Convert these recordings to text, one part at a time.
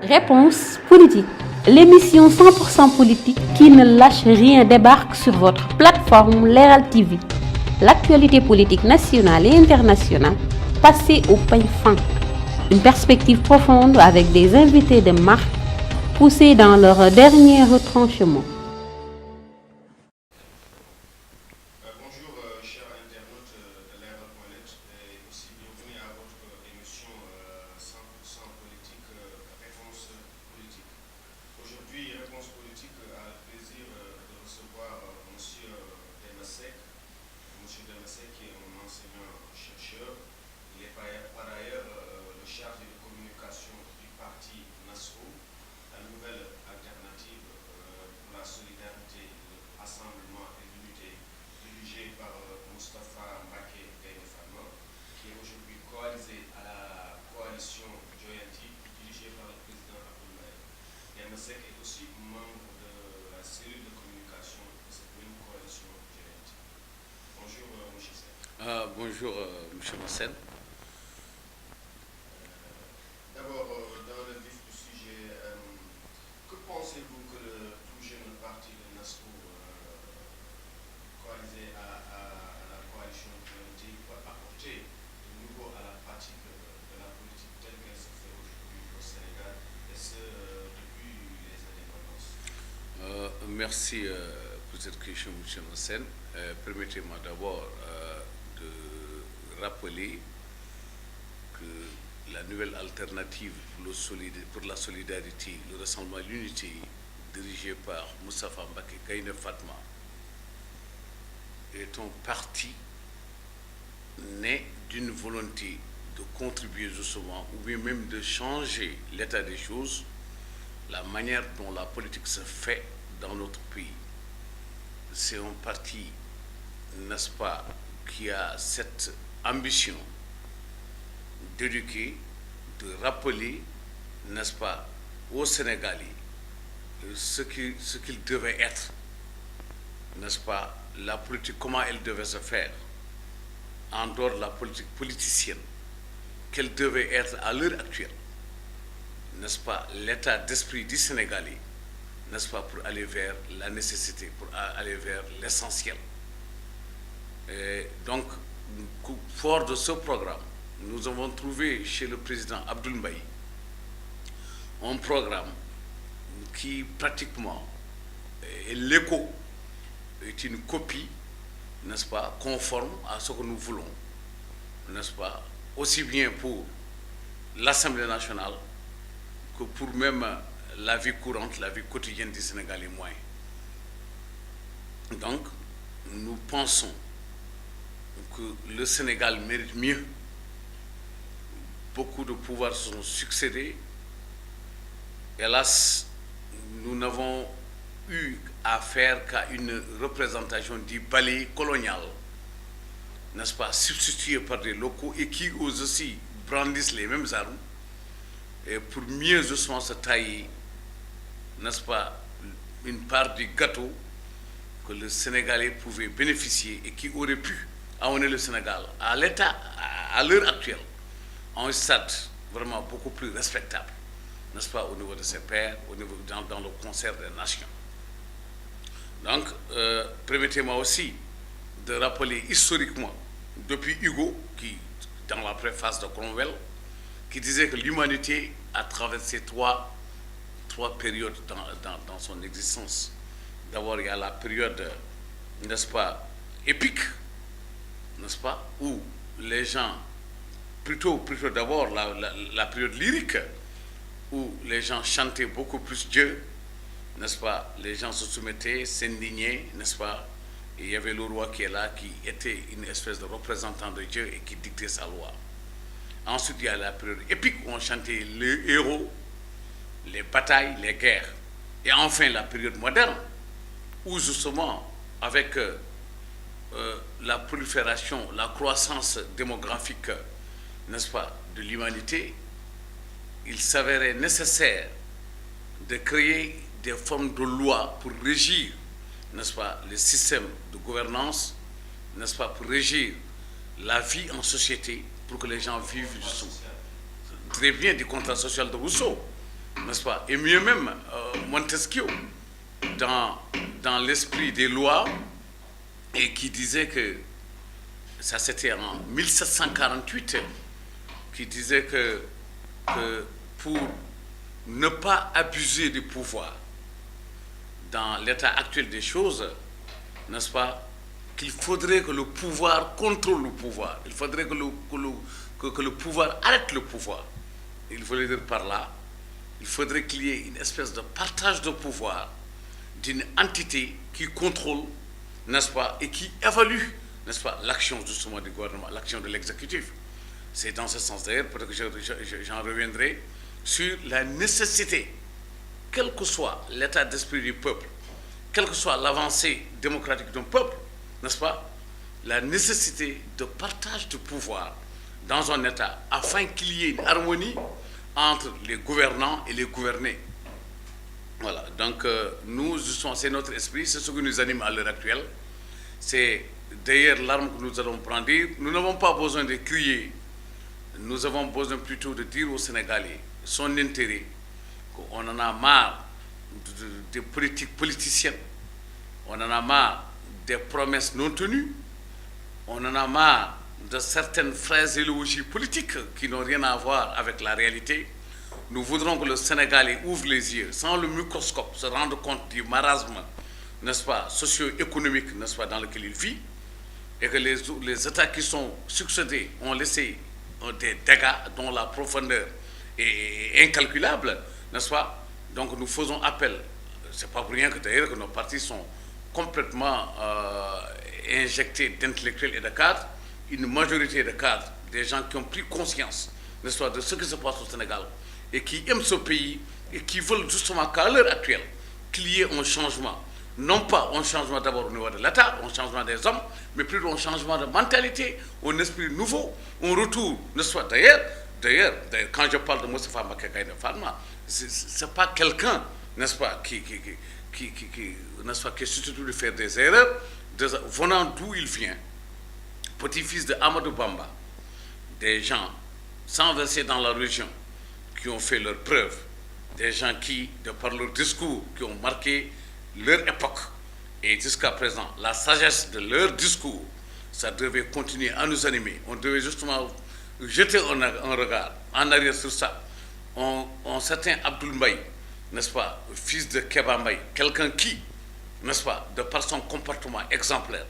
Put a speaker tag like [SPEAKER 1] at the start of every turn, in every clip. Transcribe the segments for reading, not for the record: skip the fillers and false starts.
[SPEAKER 1] Réponse politique. L'émission 100% politique qui ne lâche rien débarque sur votre plateforme Leral TV. L'actualité politique nationale et internationale passée au peigne fin. Une perspective profonde avec des invités de marque poussés dans leur dernier retranchement.
[SPEAKER 2] Bonjour chers internautes de Leral.net et aussi bienvenue à votre émission 100% politique, réponse politique. Aujourd'hui, réponse politique a le plaisir de recevoir monsieur Demasek. Monsieur Demasek qui est un enseignant-chercheur. Il est par ailleurs le chargé de communication du parti NASCO, la nouvelle alternative pour la solidarité, le rassemblement et l'unité, dirigé par Moustapha Mbaké Gaïnefama, qui est aujourd'hui coalisé à la coalition Joyanti, dirigée par le président Abdoulaye. Demasek est aussi membre de la cellule de communication de cette même coalition Joyanti. Bonjour, M. Sen.
[SPEAKER 3] Bonjour, M. Massen.
[SPEAKER 2] D'abord, dans le vif du sujet, que pensez-vous que le tout jeune parti de NASCO, coalisé à la coalition Joyanti, peut apporter de nouveau à la pratique de la politique telle qu'elle se fait aujourd'hui au Sénégal, et ce, depuis les indépendances?
[SPEAKER 3] Merci pour cette question, M. Massen. Permettez-moi d'abord de rappeler que la nouvelle alternative pour la solidarité, le rassemblement et l'unité, dirigée par Moustapha Mbaké Gaïnefama, est un parti né d'une volonté de contribuer justement, ou bien même de changer l'état des choses, la manière dont la politique se fait dans notre pays. C'est un parti, n'est-ce pas, qui a cette ambition d'éduquer, de rappeler, n'est-ce pas, aux Sénégalais ce qu'il devait être, n'est-ce pas, la politique, comment elle devait se faire, en dehors de la politique politicienne, qu'elle devait être à l'heure actuelle, n'est-ce pas, l'état d'esprit du Sénégalais, n'est-ce pas, pour aller vers la nécessité, pour aller vers l'essentiel. Donc, fort de ce programme, nous avons trouvé chez le président Abdoul Mbaye un programme qui pratiquement est l'écho, est une copie, n'est-ce pas, conforme à ce que nous voulons, n'est-ce pas, aussi bien pour l'Assemblée nationale que pour même la vie courante, la vie quotidienne du Sénégal et moyen. Donc, nous pensons que le Sénégal mérite mieux. Beaucoup de pouvoirs se sont succédés. Hélas, nous n'avons eu affaire qu'à une représentation du balai colonial, n'est-ce pas, substituée par des locaux et qui osent aussi brandissent les mêmes armes et pour mieux justement se tailler, n'est-ce pas, une part du gâteau que le Sénégalais pouvait bénéficier et qui aurait pu amener le Sénégal à l'état, à l'heure actuelle, à un stade vraiment beaucoup plus respectable, n'est-ce pas, au niveau de ses pairs, au niveau, dans le concert des nations. Donc, permettez-moi aussi de rappeler historiquement, depuis Hugo, qui, dans la préface de Cromwell, qui disait que l'humanité a traversé trois périodes dans son existence. D'abord, il y a la période, n'est-ce pas, épique, n'est-ce pas, où les gens, plutôt d'abord la période lyrique, où les gens chantaient beaucoup plus Dieu, n'est-ce pas, les gens se soumettaient, s'indignaient, n'est-ce pas, et il y avait le roi qui est là, qui était une espèce de représentant de Dieu et qui dictait sa loi. Ensuite, il y a la période épique où on chantait les héros, les batailles, les guerres. Et enfin, la période moderne, où justement, avec la prolifération, la croissance démographique, n'est-ce pas, de l'humanité, il s'avérait nécessaire de créer des formes de loi pour régir, n'est-ce pas, le système de gouvernance, n'est-ce pas, pour régir la vie en société, pour que les gens vivent justement. Très bien du contrat social de Rousseau, n'est-ce pas? Et mieux même, Montesquieu, dans l'esprit des lois, et qui disait que, ça c'était en 1748, qui disait que pour ne pas abuser du pouvoir dans l'état actuel des choses, n'est-ce pas, qu'il faudrait que le pouvoir contrôle le pouvoir, il faudrait que le pouvoir arrête le pouvoir. Il voulait dire par là, il faudrait qu'il y ait une espèce de partage de pouvoir d'une entité qui contrôle, n'est-ce pas, et qui évalue, n'est-ce pas, l'action justement du gouvernement, l'action de l'exécutif. C'est dans ce sens d'ailleurs, peut-être que j'en reviendrai, sur la nécessité, quel que soit l'état d'esprit du peuple, quelle que soit l'avancée démocratique d'un peuple, n'est-ce pas, la nécessité de partage de pouvoir dans un État afin qu'il y ait une harmonie entre les gouvernants et les gouvernés. Voilà, donc nous, justement, c'est notre esprit, c'est ce qui nous anime à l'heure actuelle. C'est d'ailleurs l'arme que nous allons prendre. Nous n'avons pas besoin de crier, nous avons besoin plutôt de dire aux Sénégalais son intérêt, qu'on en a marre des politiques politiciennes, on en a marre des promesses non tenues, on en a marre de certaines phrases et logiques politiques qui n'ont rien à voir avec la réalité. Nous voudrons que le Sénégalais ouvre les yeux, sans le microscope, se rendre compte du marasme, n'est-ce pas, socio-économique, n'est-ce pas, dans lequel il vit, et que les États qui sont succédés ont laissé des dégâts dont la profondeur est incalculable, n'est-ce pas? Donc nous faisons appel, c'est pas pour rien que d'ailleurs que nos partis sont complètement injectés d'intellectuels et de cadres, une majorité de cadres, des gens qui ont pris conscience, n'est-ce pas, de ce qui se passe au Sénégal, et qui aiment ce pays, et qui veulent justement qu'à l'heure actuelle, qu'il y ait un changement. Non pas un changement d'abord au niveau de l'État, un changement des hommes, mais plutôt un changement de mentalité, un esprit nouveau, un retour, n'est-ce pas? D'ailleurs, quand je parle de Moustapha Mbacké Gaïndé Fatma, c'est pas quelqu'un, n'est-ce pas, qui n'est-ce pas, qui est susceptible de faire des erreurs, venant d'où il vient, petit-fils de Amadou Bamba, des gens sans verser dans la religion, qui ont fait leurs preuves, des gens qui, de par leur discours, qui ont marqué leur époque, et jusqu'à présent, la sagesse de leur discours, ça devait continuer à nous animer. On devait justement jeter un regard en arrière sur ça. Un certain Abdoul Mbaye, n'est-ce pas, fils de Keba Mbaye, quelqu'un qui, n'est-ce pas, de par son comportement exemplaire,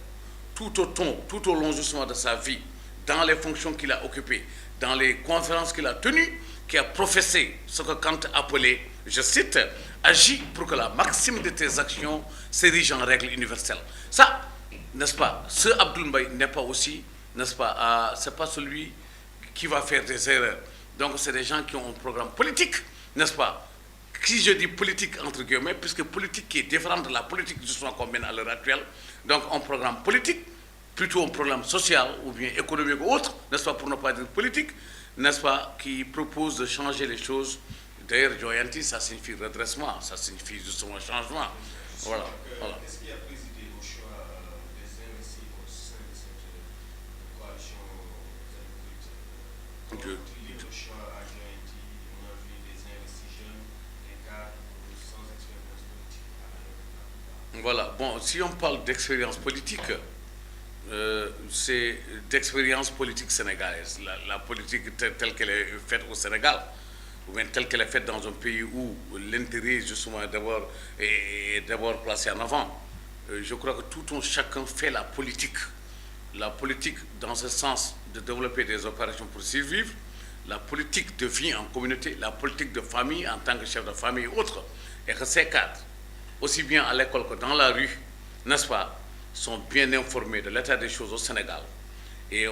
[SPEAKER 3] tout au long justement de sa vie, dans les fonctions qu'il a occupées, dans les conférences qu'il a tenues, qui a professé ce que Kant appelait, je cite, agis pour que la maxime de tes actions s'érige en règle universelle. Ça, n'est-ce pas, ce Abdoul Mbaye n'est pas aussi, n'est-ce pas, c'est pas celui qui va faire des erreurs. Donc c'est des gens qui ont un programme politique, n'est-ce pas? Si je dis politique entre guillemets, puisque politique qui est différente de la politique justement qu'on mène à l'heure actuelle, donc un programme politique, plutôt un programme social ou bien économique ou autre, n'est-ce pas, pour ne pas dire politique, n'est-ce pas, qui propose de changer les choses. D'ailleurs, Joyanti, ça signifie redressement, ça signifie justement changement. Voilà.
[SPEAKER 2] Est-ce qu'il a présidé au choix des investis au sein de cette coalition politique? Le choix à Joyanti, on a vu des investis jeunes, des cadres sans expérience politique.
[SPEAKER 3] Voilà. Bon, si on parle d'expérience politique, c'est d'expérience politique sénégalaise. La politique telle qu'elle est faite au Sénégal, ou bien telle qu'elle est faite dans un pays où l'intérêt justement est d'abord placé en avant. Je crois que tout un chacun fait la politique. La politique dans ce sens de développer des opérations pour survivre, la politique de vie en communauté, la politique de famille en tant que chef de famille et autres. Et que ces cadres, aussi bien à l'école que dans la rue, n'est-ce pas, sont bien informés de l'état des choses au Sénégal et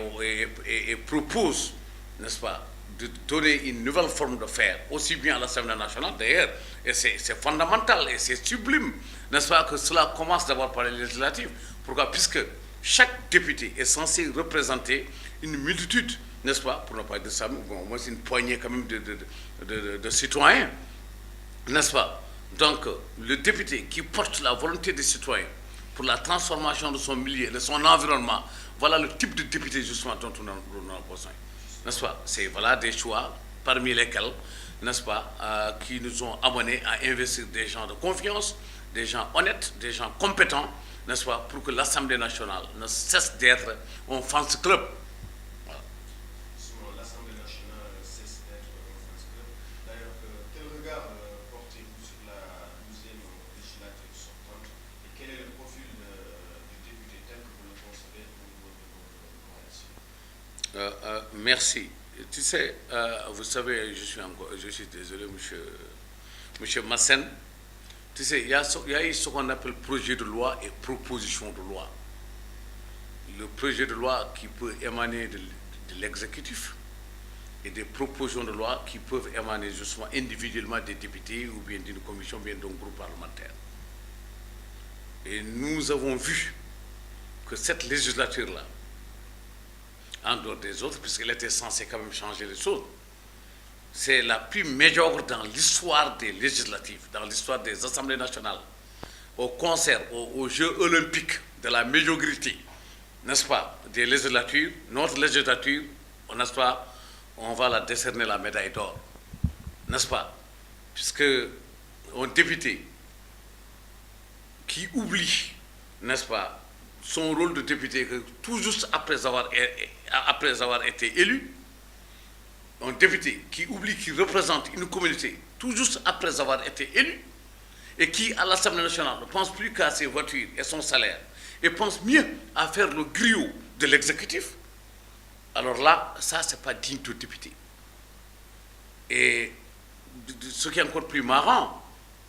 [SPEAKER 3] proposent, n'est-ce pas, de donner une nouvelle forme de faire, aussi bien à l'Assemblée nationale d'ailleurs, et c'est fondamental et c'est sublime, n'est-ce pas, que cela commence d'abord par les législatives. Pourquoi? Puisque chaque député est censé représenter une multitude, n'est-ce pas, pour ne pas dire ça, bon, moi c'est une poignée quand même de citoyens, n'est-ce pas? Donc, le député qui porte la volonté des citoyens pour la transformation de son milieu, de son environnement, voilà le type de député justement dont on a besoin. N'est-ce pas? C'est voilà des choix parmi lesquels n'est-ce pas, qui nous ont amenés à investir des gens de confiance, des gens honnêtes, des gens compétents, n'est-ce pas, pour que l'Assemblée nationale ne cesse d'être un fans club. Voilà.
[SPEAKER 2] L'Assemblée nationale cesse d'être un fans club. D'ailleurs, quel regard portez-vous sur la 12e législature sortante et quel est le profil du député tel que vous le concevez au niveau de votre coalition?
[SPEAKER 3] Merci. Tu sais, vous savez, je suis désolé, monsieur Massen. Tu sais, il y a ce qu'on appelle projet de loi et proposition de loi. Le projet de loi qui peut émaner de l'exécutif et des propositions de loi qui peuvent émaner justement individuellement des députés ou bien d'une commission, bien d'un groupe parlementaire. Et nous avons vu que cette législature-là, en dehors des autres, puisqu'elle était censée quand même changer les choses, c'est la plus médiocre dans l'histoire des législatives, dans l'histoire des assemblées nationales, au concert, aux Jeux olympiques de la médiocrité, n'est-ce pas, des législatures. Notre législature, n'est-ce pas, on va la décerner la médaille d'or, n'est-ce pas, puisque un député qui oublie, n'est-ce pas, son rôle de député, que tout juste après avoir été élu, un député qui oublie qu'il représente une communauté tout juste après avoir été élu et qui, à l'Assemblée nationale, ne pense plus qu'à ses voitures et son salaire et pense mieux à faire le griot de l'exécutif, alors là, ça, ce n'est pas digne de député. Et ce qui est encore plus marrant,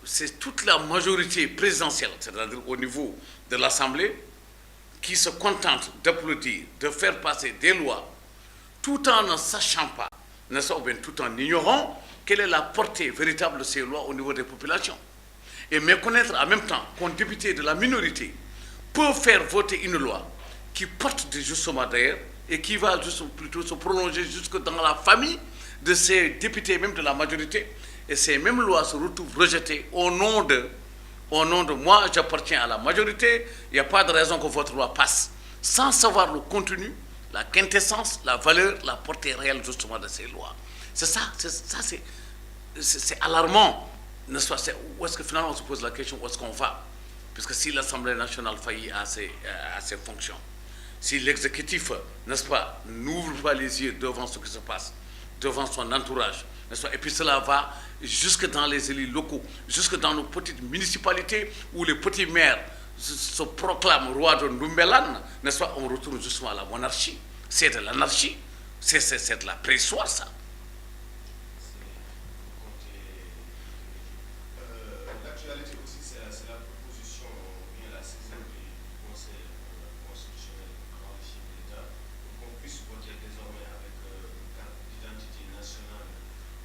[SPEAKER 3] c'est toute la majorité présidentielle, c'est-à-dire au niveau de l'Assemblée, qui se contente d'applaudir, de faire passer des lois, tout en ne sachant pas, n'est-ce pas, ou bien tout en ignorant quelle est la portée véritable de ces lois au niveau des populations. Et méconnaître en même temps qu'un député de la minorité peut faire voter une loi qui porte justement d'ailleurs et qui va plutôt se prolonger jusque dans la famille de ces députés, même de la majorité, et ces mêmes lois se retrouvent rejetées au nom de moi, j'appartiens à la majorité, il n'y a pas de raison que votre loi passe, sans savoir le contenu, la quintessence, la valeur, la portée réelle justement de ces lois. C'est ça, c'est alarmant, n'est-ce pas? Où est-ce que finalement on se pose la question, où est-ce qu'on va? Puisque si l'Assemblée nationale faillit à ses fonctions, si l'exécutif, n'est-ce pas, n'ouvre pas les yeux devant ce qui se passe, devant son entourage, n'est-ce pas? Et puis cela va jusque dans les élus locaux, jusque dans nos petites municipalités où les petits maires se proclament roi de Ndoumbelane, n'est-ce pas? On retourne justement à la monarchie. C'est de l'anarchie, c'est de la préhistoire, ça.
[SPEAKER 2] L'actualité aussi, c'est la proposition, bien la saisine du Conseil constitutionnel dans le chef de l'État, pour qu'on puisse voter désormais avec une carte d'identité nationale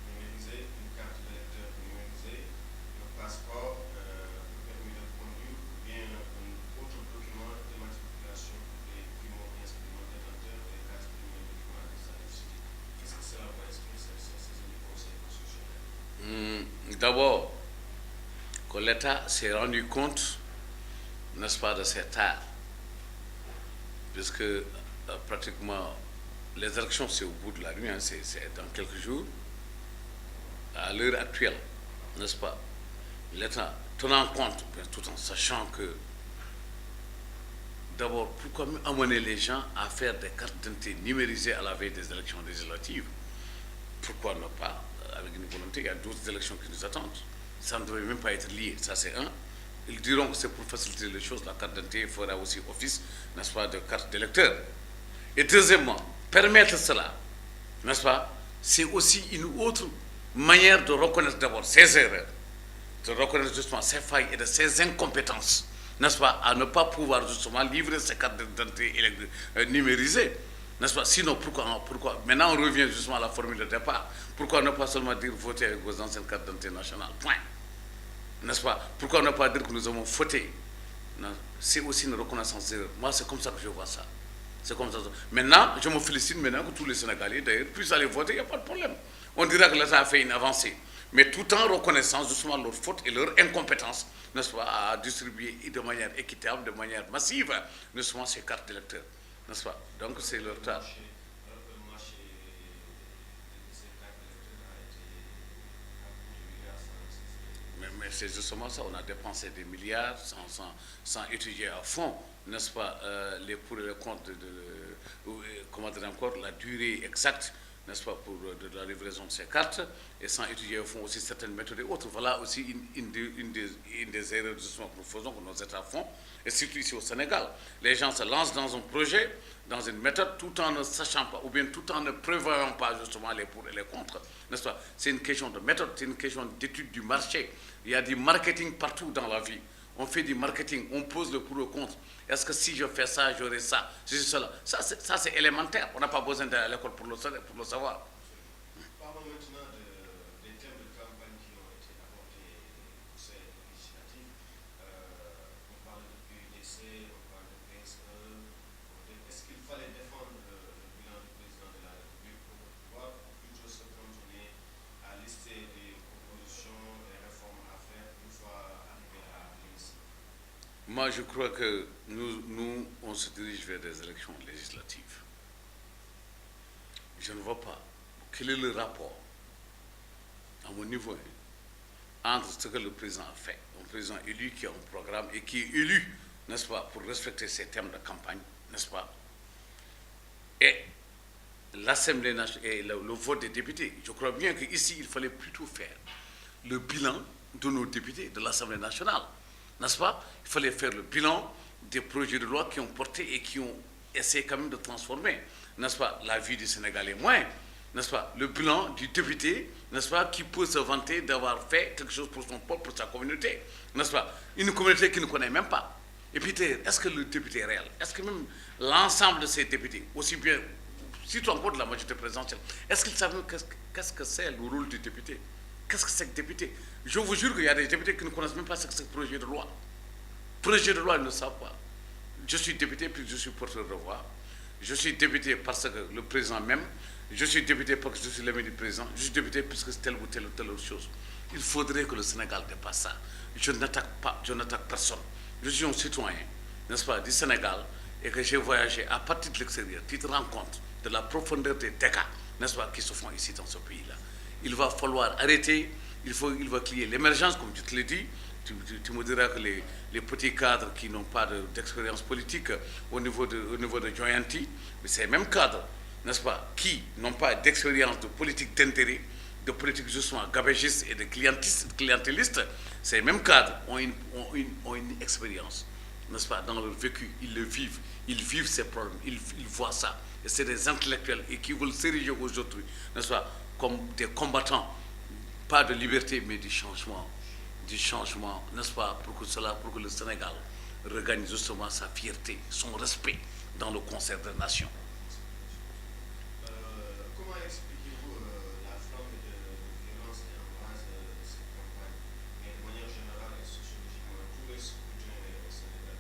[SPEAKER 2] numérisée, une carte d'électeur numérisée, le passeport, le permis de conduire, ou bien un autre document d'immatriculation pour les primo-inscrits détenteurs des cartes primo documents de sa cité. Qu'est-ce que cela va inscrire cette saisine du Conseil constitutionnel?
[SPEAKER 3] D'abord, que l'État s'est rendu compte, n'est-ce pas, de cet art, puisque pratiquement les élections, c'est au bout de la nuit, hein, c'est dans quelques jours, à l'heure actuelle, n'est-ce pas, l'État tenant compte, tout en sachant que, d'abord, pourquoi amener les gens à faire des cartes d'identité numérisées à la veille des élections législatives? Pourquoi ne pas, avec une volonté, il y a d'autres élections qui nous attendent. Ça ne devrait même pas être lié, ça c'est un. Ils diront que c'est pour faciliter les choses, la carte d'identité fera aussi office, n'est-ce pas, de carte d'électeur. Et deuxièmement, permettre cela, n'est-ce pas, c'est aussi une autre manière de reconnaître d'abord ses erreurs, de reconnaître justement ses failles et de ses incompétences, n'est-ce pas, à ne pas pouvoir justement livrer ces cartes d'identité numérisées, n'est-ce pas? Sinon, pourquoi maintenant on revient justement à la formule de départ. Pourquoi ne pas seulement dire voter avec vos anciennes cartes d'identité nationales? Point. N'est-ce pas? Pourquoi ne pas dire que nous avons voté? C'est aussi une reconnaissance d'erreur. Moi, c'est comme ça que je vois ça. C'est comme ça. Maintenant, je me félicite maintenant que tous les Sénégalais, d'ailleurs, puissent aller voter, il n'y a pas de problème. On dira que l'État a fait une avancée. Mais tout en reconnaissant justement leur faute et leur incompétence, n'est-ce pas, à distribuer de manière équitable, de manière massive, n'est-ce pas, ces cartes d'électeurs. N'est-ce pas? Donc c'est leur tâche. c'est justement ça, on a dépensé des milliards sans étudier à fond, n'est-ce pas, les pour et les contre comment dire encore, la durée exacte, n'est-ce pas, pour de la livraison de ces cartes, et sans étudier au fond aussi certaines méthodes et autres. Voilà aussi une des erreurs justement que nous faisons, que nos États font, et surtout ici au Sénégal. Les gens se lancent dans un projet, dans une méthode, tout en ne sachant pas, ou bien tout en ne prévoyant pas justement les pour et les contre, n'est-ce pas? C'est une question de méthode, c'est une question d'étude du marché. Il y a du marketing partout dans la vie. On fait du marketing, on pose le pour et le contre. Est-ce que si je fais ça, j'aurai ça, ceci, cela? Ça, c'est élémentaire. On n'a pas besoin d'aller à l'école pour le savoir.
[SPEAKER 2] Parlons maintenant des thèmes de campagne qui ont été apportés pour cette législative. On parle de PUDC, on parle de PSE. Est-ce qu'il fallait défendre le bilan du président de la République pour le pouvoir, ou plutôt se cantonner à lister des propositions, des réformes à faire une fois arrivé à l'hémicycle?
[SPEAKER 3] Moi, je crois que nous, on se dirige vers des élections législatives. Je ne vois pas quel est le rapport, à mon niveau, entre ce que le président a fait, un président élu qui a un programme et qui est élu, n'est-ce pas, pour respecter ses thèmes de campagne, n'est-ce pas, et l'Assemblée nationale et le vote des députés. Je crois bien qu'ici, il fallait plutôt faire le bilan de nos députés de l'Assemblée nationale, n'est-ce pas? Il fallait faire le bilan des projets de loi qui ont porté et qui ont essayé quand même de transformer, n'est-ce pas, la vie du Sénégalais moins, n'est-ce pas, le bilan du député, n'est-ce pas, qui peut se vanter d'avoir fait quelque chose pour son peuple, pour sa communauté, n'est-ce pas, une communauté qu'il ne connaît même pas. Et puis, est-ce que le député est réel? Est-ce que même l'ensemble de ces députés, aussi bien, surtout encore de la majorité présidentielle, est-ce qu'ils savent qu'est-ce que c'est le rôle du député? Qu'est-ce que c'est que député? Je vous jure qu'il y a des députés qui ne connaissent même pas ce que c'est que projet de loi. Projet de loi, ils ne savent pas. Je suis député puis je suis porteur de voix. Je suis député parce que le président m'aime. Je suis député parce que je suis l'ami du président. Je suis député parce que c'est telle ou telle autre chose. Il faudrait que le Sénégal dépasse ça. Je n'attaque pas, je n'attaque personne. Je suis un citoyen, n'est-ce pas, du Sénégal, et que j'ai voyagé à partir de l'extérieur. Tu te rends compte de la profondeur des dégâts, n'est-ce pas, qui se font ici dans ce pays-là. Il va falloir arrêter, il va crier l'émergence, comme je te l'ai dit. Tu me diras que les petits cadres qui n'ont pas d'expérience politique au niveau de Joyanti, mais ces mêmes cadres, n'est-ce pas, qui n'ont pas d'expérience de politique d'intérêt, de politique justement gabégiste et de clientéliste, ces mêmes cadres ont une expérience, n'est-ce pas, dans leur vécu, ils le vivent, ils vivent ces problèmes, ils voient ça. Et c'est des intellectuels et qui veulent s'ériger aujourd'hui, n'est-ce pas, comme des combattants, pas de liberté, mais du changement, n'est-ce pas, pour que le Sénégal regagne justement sa fierté, son respect dans le concert des nations.
[SPEAKER 2] Comment expliquez-vous la flamme de violence et l'embrase de cette campagne, mais de manière générale et sociologiquement, tous les scrutins au Sénégal,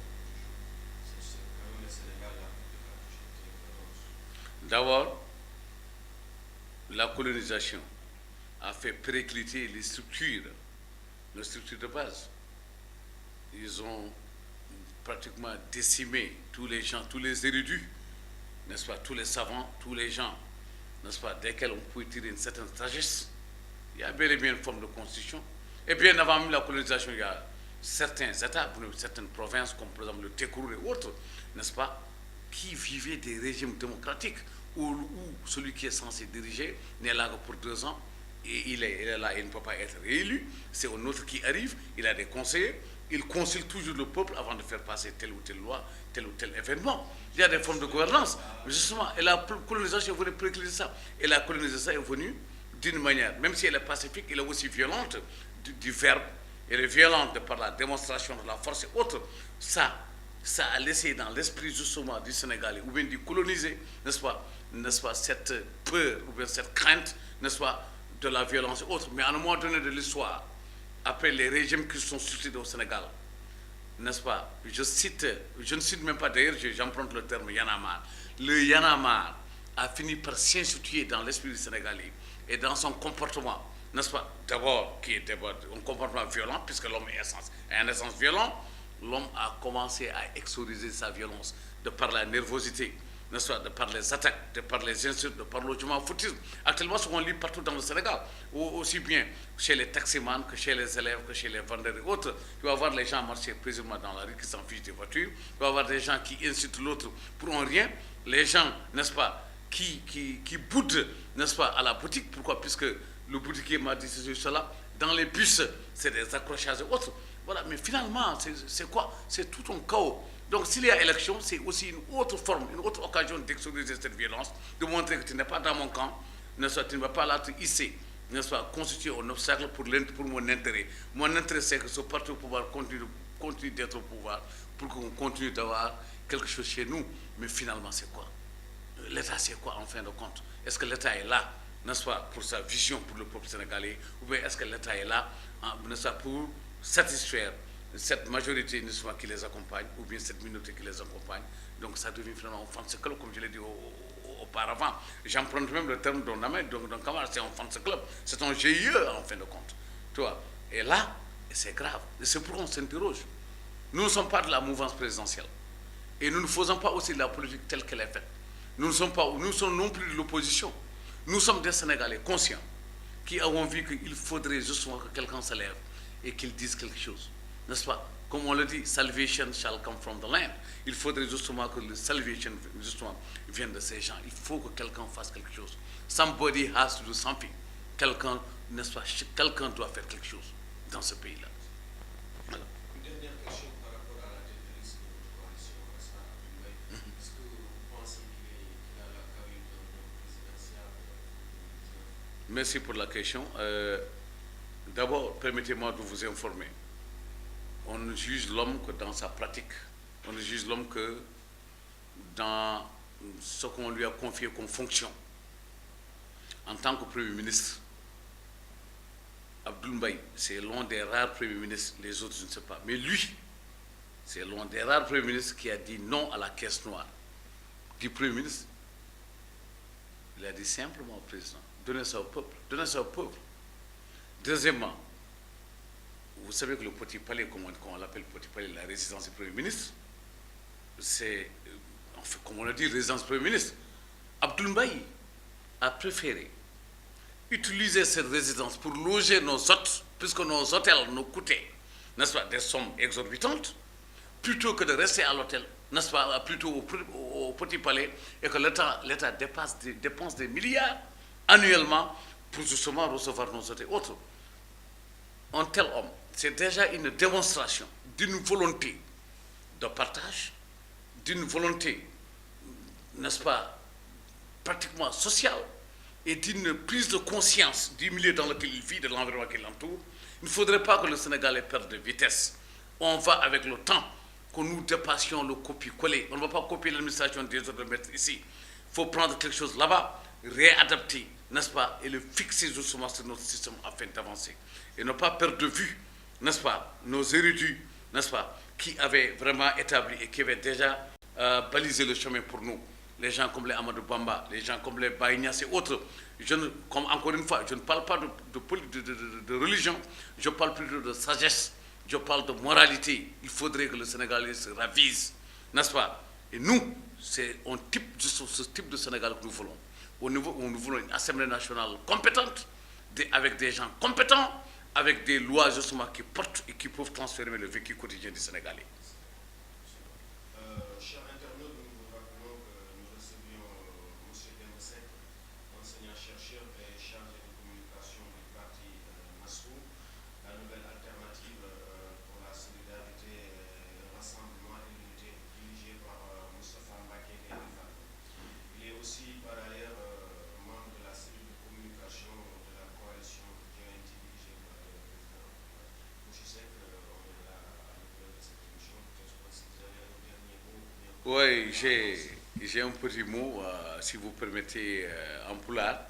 [SPEAKER 2] c'est quand même le Sénégal là qui a
[SPEAKER 3] D'abord, la colonisation a fait péricliter les structures de base. Ils ont pratiquement décimé tous les gens, tous les érudits, n'est-ce pas, tous les savants, tous les gens, n'est-ce pas, desquels on pouvait tirer une certaine sagesse. Il y a bel et bien une forme de constitution. Et bien avant même la colonisation, il y a certains États, certaines provinces, comme par exemple le Tékourou et autres, n'est-ce pas, qui vivaient des régimes démocratiques où celui qui est censé diriger n'est là que pour 2 ans. Et il est là, il ne peut pas être réélu. C'est un autre qui arrive, il a des conseillers, il consulte toujours le peuple avant de faire passer telle ou telle loi, tel ou tel événement. Il y a des formes de gouvernance. Mais justement, et la colonisation est venue précliser ça. Et la colonisation est venue d'une manière, même si elle est pacifique, elle est aussi violente du verbe. Elle est violente par la démonstration de la force et autres. Ça a laissé dans l'esprit justement du Sénégalais, ou bien du colonisé, n'est-ce pas, cette peur, ou bien cette crainte, n'est-ce pas, de la violence et autres. Mais à un moment donné de l'histoire, après les régimes qui se sont succédés au Sénégal, n'est-ce pas, je ne cite même pas d'ailleurs, j'emprunte le terme Yanamar. Le Yanamar a fini par s'instituer dans l'esprit du Sénégalais et dans son comportement, n'est-ce pas, d'abord, qui est un comportement violent, puisque l'homme est en essence violent, l'homme a commencé à exorciser sa violence de par la nervosité, n'est-ce pas, de par les attaques, de par les insultes, de par le foutisme. Actuellement, ce qu'on lit partout dans le Sénégal, aussi bien chez les taximans que chez les élèves, que chez les vendeurs et autres. Tu vas voir les gens marcher précisément dans la rue qui s'en fichent des voitures. Tu vas voir des gens qui insultent l'autre pour un rien. Les gens, n'est-ce pas, qui boudent, n'est-ce pas, à la boutique. Pourquoi? Puisque le boutiquier m'a dit ceci, cela. Dans les bus, c'est des accrochages et autres. Voilà, mais finalement, c'est quoi? C'est tout un chaos. Donc s'il y a élection, c'est aussi une autre forme, une autre occasion d'exorciser cette violence, de montrer que tu n'es pas dans mon camp, n'est-ce pas, tu ne vas pas là te hisser, n'est-ce pas, constituer un obstacle pour mon intérêt. Mon intérêt, c'est que ce parti au pouvoir continue d'être au pouvoir, pour qu'on continue d'avoir quelque chose chez nous. Mais finalement, c'est quoi? L'État, c'est quoi en fin de compte? Est-ce que l'État est là, n'est-ce pas, pour sa vision pour le peuple sénégalais, ou bien est-ce que l'État est là, n'est-ce pas, pour satisfaire cette majorité, n'est-ce pas, qui les accompagne, ou bien cette minorité qui les accompagne? Donc ça devient finalement un fan club, comme je l'ai dit auparavant. J'emprunte même le terme d'un ami, donc c'est un fan club, c'est un GIE en fin de compte. Tu vois? Et là, c'est grave. Et c'est pourquoi on s'interroge. Nous ne sommes pas de la mouvance présidentielle. Et nous ne faisons pas aussi de la politique telle qu'elle est faite. Nous sommes non plus de l'opposition. Nous sommes des Sénégalais conscients qui avons vu qu'il faudrait justement que quelqu'un se lève et qu'il dise quelque chose. N'est-ce pas? Comme on le dit, salvation shall come from the land. Il faudrait justement que le salvation justement vienne de ces gens. Il faut que quelqu'un fasse quelque chose. Somebody has to do something. Quelqu'un, n'est-ce pas? Quelqu'un doit faire quelque chose dans ce pays-là. Voilà.
[SPEAKER 2] Une dernière question par rapport à la tête de liste de votre coalition. Est-ce que vous pensez qu'il a la carrure d'un présidentiel?
[SPEAKER 3] Merci pour la question. D'abord, permettez-moi de vous informer. On ne juge l'homme que dans sa pratique. On ne juge l'homme que dans ce qu'on lui a confié comme fonction. En tant que Premier ministre, Abdoul Mbaye, c'est l'un des rares Premiers ministres, les autres je ne sais pas. Mais lui, c'est l'un des rares Premiers ministres qui a dit non à la caisse noire. Du Premier ministre, il a dit simplement au président, donnez ça au peuple, donnez ça au peuple. Deuxièmement, vous savez que le Petit Palais, comme on l'appelle Petit Palais, la résidence du Premier ministre, c'est, en fait, comme on l'a dit, résidence du Premier ministre. Abdoul Mbaye a préféré utiliser cette résidence pour loger nos hôtes, puisque nos hôtels nous coûtaient, n'est-ce pas, des sommes exorbitantes, plutôt que de rester à l'hôtel, n'est-ce pas, plutôt au Petit Palais, et que l'État dépense des milliards annuellement pour justement recevoir nos hôtels autres. Un tel homme, c'est déjà une démonstration d'une volonté de partage, d'une volonté, n'est-ce pas, pratiquement sociale, et d'une prise de conscience du milieu dans lequel il vit, de l'environnement qui l'entoure. Il ne faudrait pas que le Sénégalais perde de vitesse. On va avec le temps, que nous dépassions le copier-coller. On ne va pas copier l'administration des autres mettre ici. Il faut prendre quelque chose là-bas, réadapter, n'est-ce pas, et le fixer justement sur notre système afin d'avancer. Et ne pas perdre de vue, n'est-ce pas, nos érudits, n'est-ce pas, qui avaient vraiment établi et qui avaient déjà balisé le chemin pour nous. Les gens comme les Amadou Bamba, les gens comme les Baïnias et autres. Comme encore une fois, je ne parle pas de religion, je parle plutôt de sagesse, je parle de moralité. Il faudrait que le Sénégalais se ravise, n'est-ce pas? Et nous, c'est ce type de Sénégal que nous voulons. Au niveau où nous voulons une Assemblée nationale compétente, avec des gens compétents, avec des lois justement qui portent et qui peuvent transformer le vécu quotidien du Sénégalais.
[SPEAKER 2] Chers internautes, nous vous rappelons que nous recevions M. Dembsek, enseignant-chercheur et chargé de communication du parti Nassrou, la nouvelle alternative pour la solidarité, le rassemblement et l'unité, dirigée par Moustapha Mbacké Gaïndé. Il est aussi par ailleurs membre de la cellule de communication de la coalition GNT dirigée par le président. Je sais qu'on est là à l'intérieur de cette émission. Je pense que vous avez un dernier mot.
[SPEAKER 3] Oui, j'ai un petit mot, si vous permettez, en pulaar.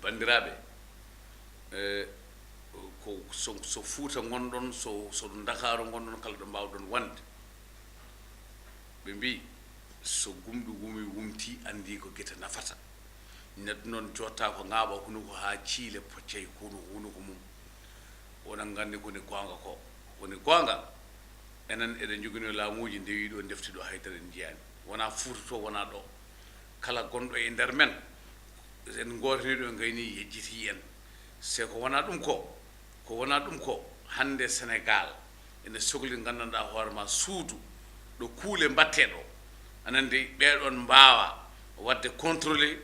[SPEAKER 3] Bandiraɓe, so Fuuta gonɗon, so Ndakaaru gonɗon, kala ɗo mbawɗon wonde. Ɓe mbi so gumɗo wumti andi ko guete nafata. Neɗɗo noon jotta ko ŋaaɓa hunuko ha ciile poccay hunuko mum. Onon gandi koni gonga ko. Woni gonga enen eɗen jogino laamuji ndewiɗo defti ɗo haydara en jiyani. wona Fouta to wona ɗo kala gonɗo e nder men en gotaniɗo gayni yejjiti en c'est ko wona ɗum ko hande Sénégal ene sohli gandanɗa hoorema suudu ɗo kuule mbatte ɗo anandi ɓeɗon mbawa wadde contrôlé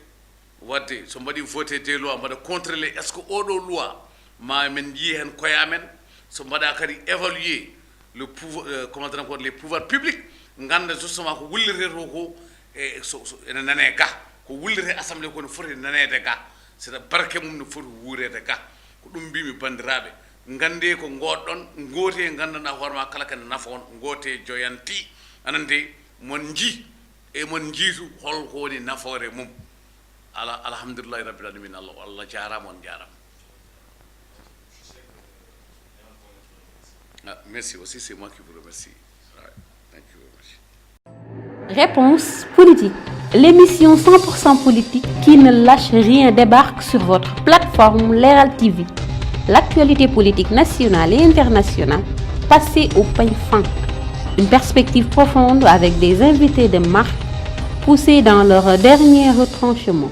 [SPEAKER 3] wadde so mbaɗi voté des lois mbaɗa contrôlé est ce que oɗo loi ma men yi hen koyamen so mbaɗa kadi évaluer le pouvoir comment dire encore les pouvoirs publics ganda justement ko wullirte to ko e ene nane ga ko wullirte assemblée ko no foti nanede ga c'est barke mum no foti wuurede ga ko ɗum mbimi bandiraɓe gande ko goɗɗon gote gandanɗa hoorema kala kene nafa on gote joyanti anande mon ji e mon jiitu holko woni nafoore mum alhamdulillahi rabbil alamin Allah jarama on jarama. Merci aussi, c'est moi qui vous remercie. Thank you very much.
[SPEAKER 1] Réponse politique. L'émission 100% politique qui ne lâche rien débarque sur votre plateforme Leral TV. L'actualité politique nationale et internationale passée au peigne fin. Une perspective profonde avec des invités de marque poussés dans leur dernier retranchement.